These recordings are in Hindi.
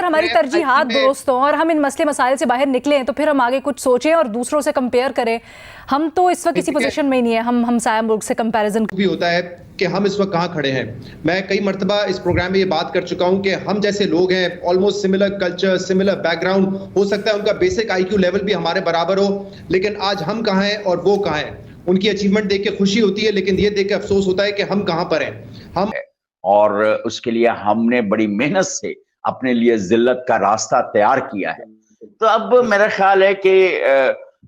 अगर हमारी तरजीहात दुरुस्त हों और हम इन मसले मसाइल से बाहर निकलें तो फिर हम आगे कुछ सोचें और दूसरों से कंपेयर करें। हम तो इस वक्त किसी पोजीशन में ही नहीं है, हम हमसाया मुल्क से कंपैरिजन भी होता है कि हम इस वक्त कहाँ खड़े हैं। मैं कई मर्तबा इस प्रोग्राम में ये बात कर चुका हूं कि हम जैसे लोग हैं, almost similar culture, similar background, हो सकता है उनका बेसिक आईक्यू लेवल भी हमारे बराबर हो, लेकिन आज हम कहाँ हैं और वो कहाँ हैं। उनकी अचीवमेंट देख के खुशी होती है, लेकिन ये देख के अफसोस होता है कि हम कहाँ पर हैं। हम और उसके लिए हमने बड़ी मेहनत से अपने लिए जिल्लत का रास्ता तैयार किया है। तो अब मेरा ख्याल है कि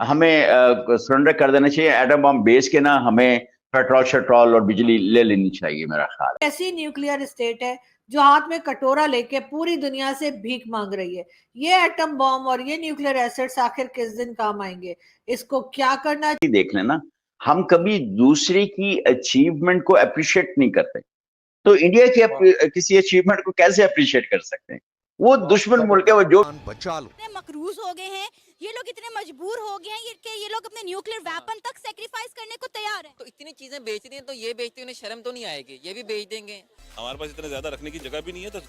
हमें सरेंडर कर देना चाहिए, एटम बम बेच के ना हमें पेट्रोल शेट्रोल और बिजली ले लेनी चाहिए। मेरा ख्याल है ऐसी न्यूक्लियर स्टेट है जो हाथ में कटोरा लेके पूरी दुनिया से भीख मांग रही है। ये एटम बॉम्ब और ये न्यूक्लियर एसिड्स आखिर किस दिन काम आएंगे, इसको क्या करना चाहिए। देख लेना, हम कभी दूसरे की अचीवमेंट को अप्रिशिएट नहीं करते, तो इंडिया की किसी अचीवमेंट को कैसे अप्रिशिएट कर सकते हैं? वो दुश्मन मुल्क है, वो जो बचा लो। इतने मकरूज हो गए हैं ये लोग, इतने मजबूर हो गए हैं ये लोग अपने न्यूक्लियर वेपन तक सैक्रिफाइस करने को तैयार हैं। तो इतनी चीजें बेचती हैं तो ये बेचते उन्हें शर्म तो नहीं आएगी? ये भी बेच देंगे। हमारे पास इतना ज्यादा रखने की जगह भी नहीं है, तो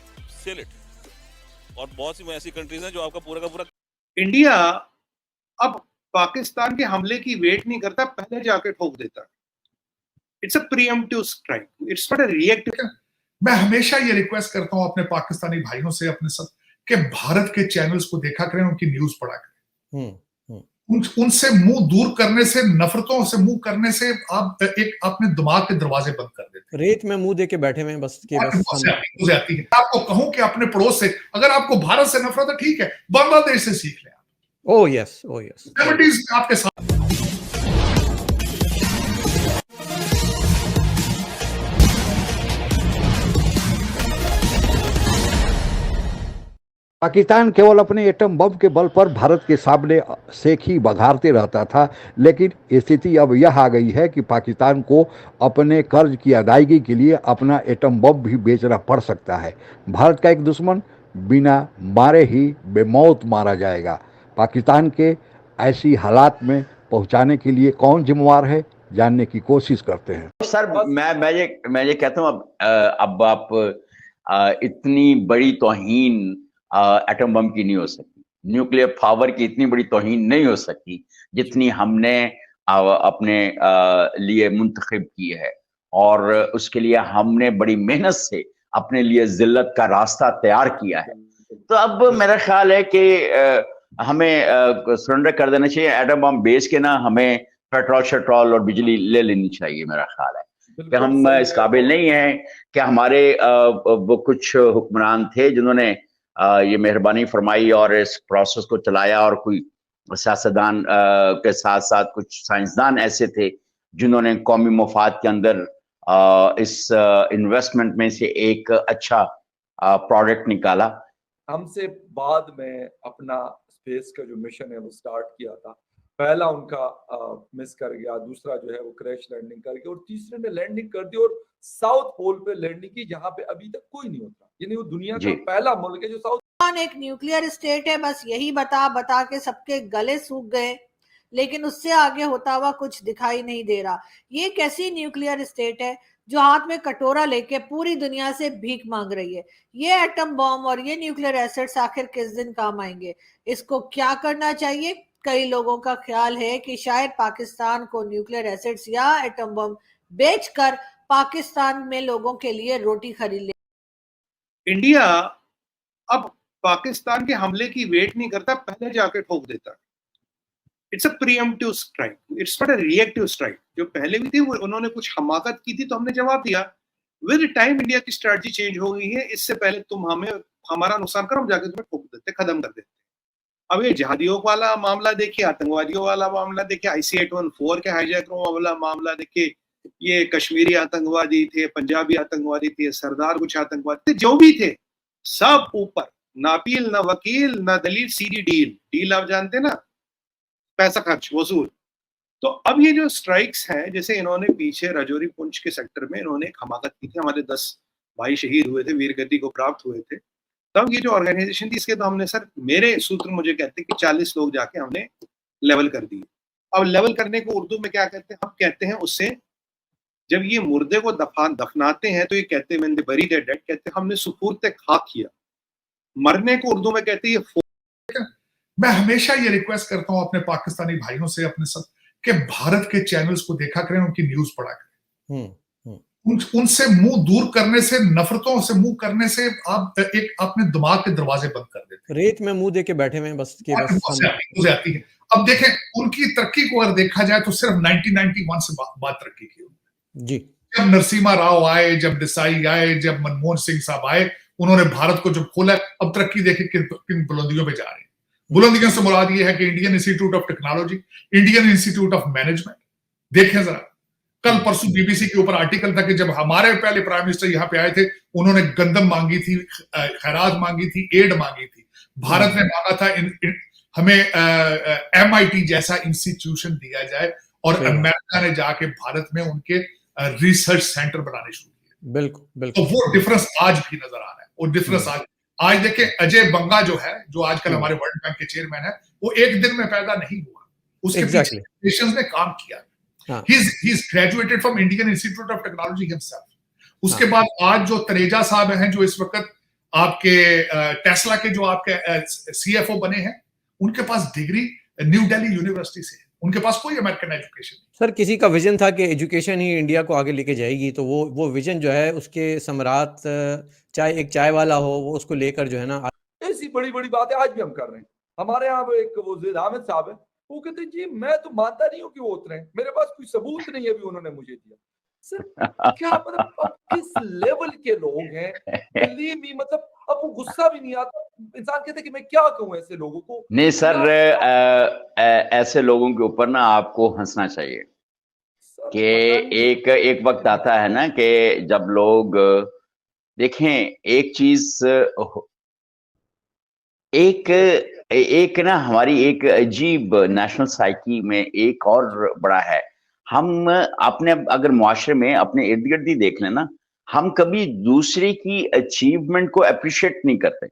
सेल इट। और बहुत सी ऐसी कंट्रीज हैं जो आपका पूरा का पूरा। इंडिया अब पाकिस्तान के हमले की वेट नहीं करता, पहले जाके ठोक देता। It's a pre-emptive strike, it's not a reactive. मैं हमेशा ये रिक्वेस्ट करता हूं अपने पाकिस्तानी भाइयों से, अपने सब, कि भारत के चैनल्स को देखा करें, उनकी न्यूज पढ़ा करें। उनसे मुंह दूर करने से, नफरतों से मुंह करने से आप एक अपने दिमाग के दरवाजे बंद कर देते हैं। रेत में मुंह दे के बैठे हुए बस के बस आती है। आपको कहूं कि अपने पड़ोस से, अगर आपको भारत से नफरत है ठीक है, बांग्लादेश से सीख लें आप। Oh yes, oh yes, 70s में आपके साथ। पाकिस्तान केवल अपने एटम बम के बल पर भारत के सामने सेखी बघारते रहता था, लेकिन स्थिति अब यह आ गई है कि पाकिस्तान को अपने कर्ज की अदायगी के लिए अपना एटम बम भी बेचना पड़ सकता है। भारत का एक दुश्मन बिना मारे ही बेमौत मारा जाएगा। पाकिस्तान के ऐसी हालात में पहुंचाने के लिए कौन जिम्मेवार है, जानने की कोशिश करते हैं। सर मैं ये कहता हूँ, अब आप इतनी बड़ी तौहीन एटम बम की नहीं हो सकती, न्यूक्लियर पावर की इतनी बड़ी तौहीन नहीं हो सकती जितनी हमने अपने लिए मुंतखब की है। और उसके लिए हमने बड़ी मेहनत से अपने लिए जिल्लत का रास्ता तैयार किया है। तो अब मेरा ख्याल है कि हमें सरेंडर कर देना चाहिए, एटम बम बेच के ना हमें पेट्रोल शेट्रोल और बिजली ले लेनी चाहिए। मेरा ख्याल है कि हम इस काबिल नहीं हैं कि हमारे वो कुछ हुक्मरान थे जिन्होंने ये मेहरबानी फरमाई और इस प्रोसेस को चलाया, और कोई सियासतदान के साथ साथ कुछ साइंसदान ऐसे थे जिन्होंने कौमी मफाद के अंदर इस इन्वेस्टमेंट में से एक अच्छा प्रोडक्ट निकाला। हमसे बाद में अपना स्पेस का जो मिशन है वो स्टार्ट किया था। पहला उनका मिस कर गया, दूसरा जो है वो क्रैश लैंडिंग कर गया, और तीसरे ने लैंडिंग कर दी और साउथ पोल पे लैंडिंग की, जहां पे अभी तक कोई नहीं होता। यानी वो दुनिया का पहला मुल्क है जो साउथ। एक न्यूक्लियर स्टेट है, बस यही बता बता के सबके गले सूख गए, लेकिन उससे आगे होता हुआ कुछ दिखाई नहीं दे रहा। ये कैसी न्यूक्लियर स्टेट है जो हाथ में कटोरा लेके पूरी दुनिया से भीख मांग रही है। ये एटम बॉम्ब और ये न्यूक्लियर एसिड्स आखिर किस दिन काम आएंगे, इसको क्या करना चाहिए। कई लोगों का ख्याल है कि शायद पाकिस्तान को न्यूक्लियर एसिड्स या एटम बम बेचकर पाकिस्तान में लोगों के लिए रोटी खरीद ले। इंडिया अब पाकिस्तान के हमले की वेट नहीं करता, पहले जाके ठोक देता। It's a pre-emptive strike, it's not a reactive strike. जो पहले भी थी वो उन्होंने कुछ हमाकत की थी तो हमने जवाब दिया। विद टाइम इंडिया की स्ट्रेटजी चेंज हो गई है। इससे पहले तुम हमें हमारा नुकसान करो, हम जाके तुम्हें ठोक देते, खत्म कर देते। अब ये जिहादियों वाला मामला देखिए, आतंकवादियों वाला मामला देखिए, IC-814 के हाईजैकरों वाला मामला देखिए, ये कश्मीरी आतंकवादी थे, पंजाबी आतंकवादी थे, सरदार कुछ आतंकवादी थे, जो भी थे सब ऊपर, ना अपील ना वकील ना दलील, सीधी डील। डील आप जानते ना, पैसा खर्च वसूल। तो अब ये जो स्ट्राइक्स हैं, जैसे इन्होंने पीछे राजौरी पुंछ के सेक्टर में इन्होंने एक हमाकत की थी, हमारे 10 भाई शहीद हुए थे, वीरगति को प्राप्त हुए थे। तब ये जो ऑर्गेनाइजेशन थी इसके तो हमने, सर मेरे सूत्र मुझे कहते हैं कि 40 लोग जाके हमने लेवल कर दिए। अब लेवल करने को उर्दू में क्या कहते हैं, हम कहते हैं उससे जब ये मुर्दे को दफनाते हैं तो ये कहते हैं मैंने बरी डेड, कहते हैं हमने सुपूर्द खाक किया। मरने को उर्दू में कहते हैं। मैं हमेशा ये रिक्वेस्ट करता हूं अपने पाकिस्तानी भाइयों से, अपने सब, कि भारत के चैनल्स को देखा करें, उनकी न्यूज पढ़ा करें। उनसे मुंह दूर करने से, नफरतों से मुंह करने से आप अपने दिमाग के दरवाजे बंद कर देते हैं। रेत में मुंह दे के बैठे हुए हैं बस के बस आती है। अब देखें उनकी तरक्की को अगर देखा जाए तो सिर्फ 1991 से बाद तरक्की की जी। जब नरसिम्हा राव आए, जब देसाई आए, जब मनमोहन सिंह साहब आए, उन्होंने भारत को जब खोला, अब तरक्की देखे किन बुलंदियों पे जा रही है। बुलंदियों से मुराद ये है कि Indian institute of technology, Indian institute of management. देखें जरा, कल परसों बीबीसी के ऊपर आर्टिकल था कि जब हमारे पहले प्राइम मिनिस्टर यहाँ पे आए थे, उन्होंने गंदम मांगी थी, खैरात मांगी थी, एड मांगी थी। भारत ने मांगा था हमें MIT जैसा इंस्टीट्यूशन दिया जाए, और अमेरिका ने जाके भारत में उनके रिसर्च सेंटर बनाने शुरू किए। बिल्कुल बिल्कुल। तो वो डिफरेंस आज भी नजर आ रहा है। और डिफरेंस आज देखें, अजय बंगा जो है, जो आजकल हमारे वर्ल्ड बैंक के चेयरमैन है, वो एक दिन में पैदा नहीं हुआ, उसके पीछे नेशंस ने काम किया। He's graduated from Indian Institute of Technology himself. उसके बाद आज जो तनेजा साहब हैं, जो इस वक्त आपके टेस्ला के जो आपके CFO बने हैं, उनके पास डिग्री न्यू दिल्ली यूनिवर्सिटी से है। उनके पास कोई अमेरिकन एजुकेशन नहीं। सर, किसी का विजन था कि एजुकेशन ही इंडिया को आगे लेके जाएगी, तो वो विजन जो है उसके सम्राट, चाहे एक चाय वाला हो, वो उसको लेकर जो है ना, ऐसी बड़ी बड़ी बातें आज भी हम कर रहे हैं। हमारे यहाँ एक वज़ीर हामिद साहब है, वो कहते हैं जी मैं तो मानता नहीं हूँ कि वो उतरे, मेरे पास कोई सबूत नहीं है अभी उन्होंने मुझे दिया। सर क्या मतलब किस लेवल के लोग हैं, बिलीव मी, मतलब अब वो गुस्सा भी नहीं आता, इंसान कहते कि मैं क्या कहूँ ऐसे लोगों को। नहीं सर, ऐसे लोगों के ऊपर ना आपको हंसना चाहिए कि एक वक्त आता है ना कि जब लोग देखें एक चीज, एक ना हमारी एक अजीब नेशनल साइकी में एक और बड़ा है, हम अपने अगर मुआशरे में अपने इर्द गिर्द ही देख लेना, हम कभी दूसरे की अचीवमेंट को अप्रिशिएट नहीं करते।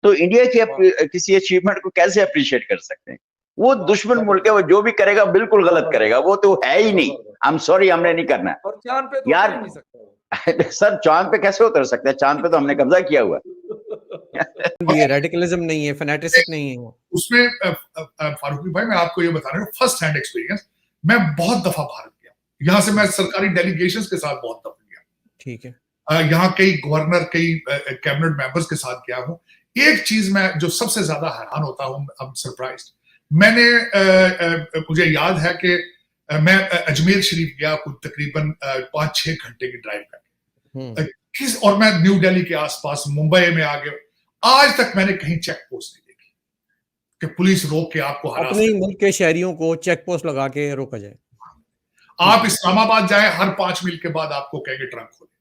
तो इंडिया की किसी अचीवमेंट को कैसे अप्रिशिएट कर सकते हैं? वो दुश्मन मुल्क है, वो जो भी करेगा बिल्कुल गलत करेगा, वो तो है ही नहीं। आई एम सॉरी, हमने नहीं करना है। और चांद पे तो यार नहीं सकता सर, चांद पे कैसे उतर सकते हैं? चांद पे तो हमने कब्जा किया हुआ ये रेडिकलिज्म नहीं है, फैनेटिसिक नहीं है। उसमें फारूकी भाई, मैं आपको ये बता रहा हूँ फर्स्ट हैंड एक्सपीरियंस, मैं बहुत दफा भारत गया, यहाँ से मैं सरकारी डेलीगेशंस के साथ बहुत दफा गया। ठीक है। यहाँ कई गवर्नर, कई कैबिनेट मेंबर्स के साथ गया हूँ। एक चीज मैं जो सबसे ज्यादा हैरान होता हूँ, आई एम सरप्राइज्ड, मैंने मुझे याद है कि मैं अजमेर शरीफ गया कुछ तकरीबन 5-6 घंटे की ड्राइव करके, और मैं न्यू दिल्ली के आसपास मुंबई में आ गया। आज तक मैंने कहीं चेक पोस्ट नहीं देखी कि पुलिस रोक के आपको अपने मुल्क के शहरियों को चेक पोस्ट लगा के रोका जाए। आप इस्लामाबाद जाए, हर 5 मील के बाद आपको कहेंगे ट्रंक खोले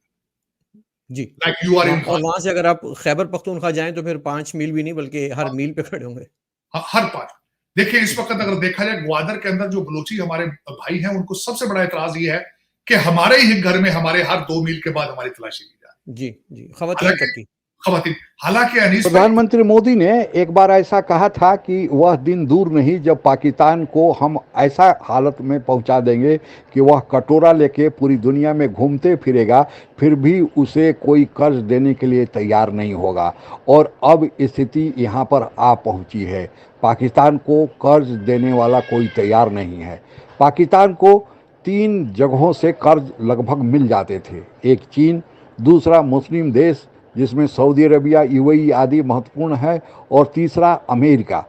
जी, लाइक यू आर इन। और वहां से अगर आप खैबर पख्तूनख्वा जाएं तो फिर 5 मील भी नहीं बल्कि हर मील पे खड़े होंगे। हर 5। देखिए इस वक्त अगर देखा जाए ग्वादर के अंदर जो बलोची हमारे भाई हैं, उनको सबसे बड़ा एतराज ये है कि हमारे ही घर में हमारे हर 2 मील के बाद हमारी तलाशी ली जाए। जी जी, खवातीन तक की। हालांकि प्रधानमंत्री मोदी ने एक बार ऐसा कहा था कि वह दिन दूर नहीं जब पाकिस्तान को हम ऐसा हालत में पहुंचा देंगे कि वह कटोरा लेके पूरी दुनिया में घूमते फिरेगा, फिर भी उसे कोई कर्ज देने के लिए तैयार नहीं होगा। और अब स्थिति यहाँ पर आ पहुंची है, पाकिस्तान को कर्ज देने वाला कोई तैयार नहीं है। पाकिस्तान को 3 जगहों से कर्ज लगभग मिल जाते थे, एक चीन, दूसरा मुस्लिम देश जिसमें सऊदी अरबिया, UAE आदि महत्वपूर्ण है, और तीसरा अमेरिका।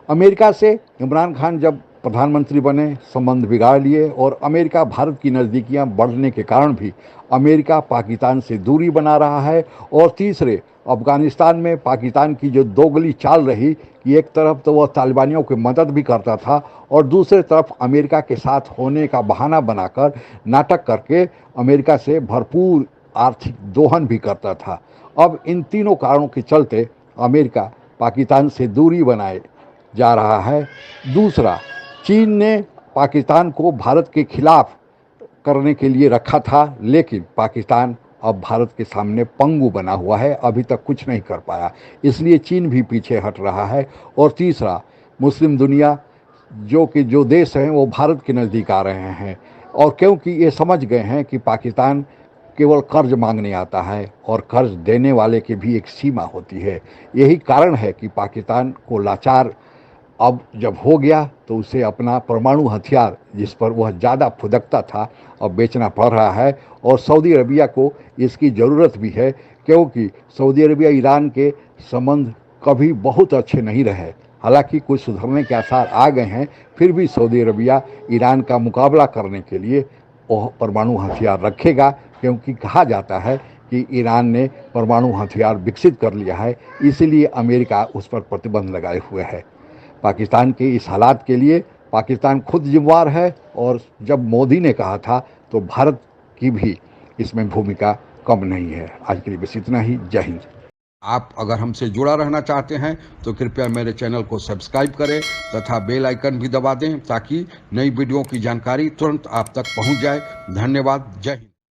अमेरिका से इमरान खान जब प्रधानमंत्री बने संबंध बिगाड़ लिए, और अमेरिका भारत की नज़दीकियां बढ़ने के कारण भी अमेरिका पाकिस्तान से दूरी बना रहा है। और तीसरे अफगानिस्तान में पाकिस्तान की जो दोगली चाल रही कि एक तरफ तो वह तालिबानियों की मदद भी करता था और दूसरे तरफ अमेरिका के साथ होने का बहाना बनाकर नाटक करके अमेरिका से भरपूर आर्थिक दोहन भी करता था। अब इन तीनों कारणों के चलते अमेरिका पाकिस्तान से दूरी बनाए जा रहा है। दूसरा, चीन ने पाकिस्तान को भारत के खिलाफ करने के लिए रखा था, लेकिन पाकिस्तान अब भारत के सामने पंगु बना हुआ है, अभी तक कुछ नहीं कर पाया, इसलिए चीन भी पीछे हट रहा है। और तीसरा, मुस्लिम दुनिया जो देश हैं वो भारत के नज़दीक आ रहे हैं, और क्योंकि ये समझ गए हैं कि पाकिस्तान केवल कर्ज मांगने आता है और कर्ज देने वाले की भी एक सीमा होती है। यही कारण है कि पाकिस्तान को लाचार अब जब हो गया तो उसे अपना परमाणु हथियार जिस पर वह ज़्यादा फुदकता था अब बेचना पड़ रहा है। और सऊदी अरबिया को इसकी ज़रूरत भी है, क्योंकि सऊदी अरबिया ईरान के संबंध कभी बहुत अच्छे नहीं रहे। हालांकि कुछ सुधरने के आसार आ गए हैं, फिर भी सऊदी अरबिया ईरान का मुकाबला करने के लिए वह परमाणु हथियार रखेगा, क्योंकि कहा जाता है कि ईरान ने परमाणु हथियार विकसित कर लिया है, इसलिए अमेरिका उस पर प्रतिबंध लगाए हुए है। पाकिस्तान के इस हालात के लिए पाकिस्तान खुद जिम्मेवार है, और जब मोदी ने कहा था तो भारत की भी इसमें भूमिका कम नहीं है। आज के लिए बस इतना ही। जय हिंद। आप अगर हमसे जुड़ा रहना चाहते हैं तो कृपया मेरे चैनल को सब्सक्राइब करें तथा बेल आइकन भी दबा दें, ताकि नई वीडियो की जानकारी तुरंत आप तक पहुंच जाए। धन्यवाद। जय हिंद।